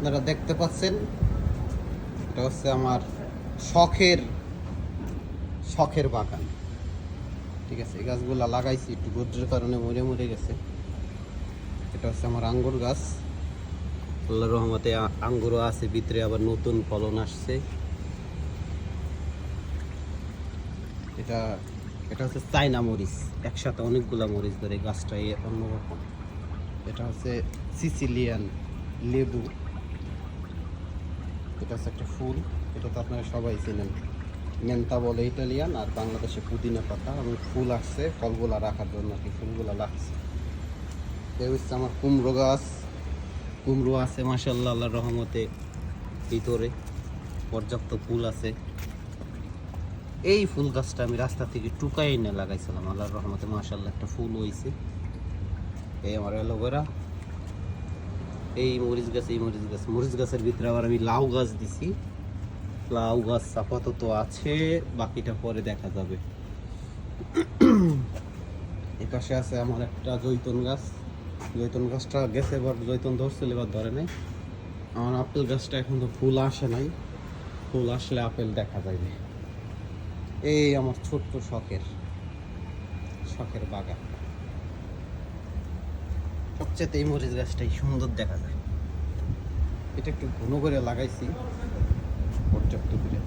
আপনারা দেখতে পাচ্ছেন, এটা হচ্ছে আমার শখের শখের বাগান। ঠিক আছে, এই গাছগুলা লাগাইছি, একটু রোদ্রের কারণে মরে মরে গেছে। এটা হচ্ছে আমার আঙ্গুর গাছ। আল্লাহর রহমতে আঙ্গুরও আছে ভিতরে, আবার নতুন ফলন আসছে। এটা এটা হচ্ছে চাইনা মরিচ, একসাথে অনেকগুলা মরিচ ধরে গাছটা অন্যরকম। এটা হচ্ছে সিসিলিয়ান লেবু। এটা হচ্ছে একটা ফুল, এটা তো আপনারা সবাই চেনেন, মেন্তা বলে ইটালিয়ান, আর বাংলাদেশে পুদিনা পাতা। আমি ফুল আসছে, ফলগুলা রাখার জন্য আর কি ফুলগুলা লাগছে। এই হচ্ছে আমার কুমড়ো গাছ, কুমড়ো আছে মাশাআল্লাহ আল্লাহর রহমতে, ভিতরে পর্যাপ্ত ফুল আছে। এই ফুল গাছটা আমি রাস্তা থেকে টুকাই এনে লাগাইছিলাম, আল্লাহর রহমতে মাশাআল্লাহ একটা ফুল হয়েছে। এই আমার অ্যালোভেরা, এই মরিচ গাছ, এই মরিচ গাছের ভিতরে আবার আমি লাউ গাছ দিছি। লাউ গাছ আপাতত আছে, বাকিটা পরে দেখা যাবে। এই পাশে আছে আমার একটা জৈতুন গাছ। জৈতুন গাছটা গেছে, এবার জৈতুন ধরছিল, এবার ধরে নাই। আমার আপেল গাছটা এখন তো ফুল আসে নাই, ফুল আসলে আপেল দেখা যাবে। এই আমার ছোট্ট শখের বাগান। সবচেয়ে এই মরিচ গাছটাই সুন্দর দেখা যায়। এটা একটু ঘন করে লাগাইছি, পর্যাপ্ত করে।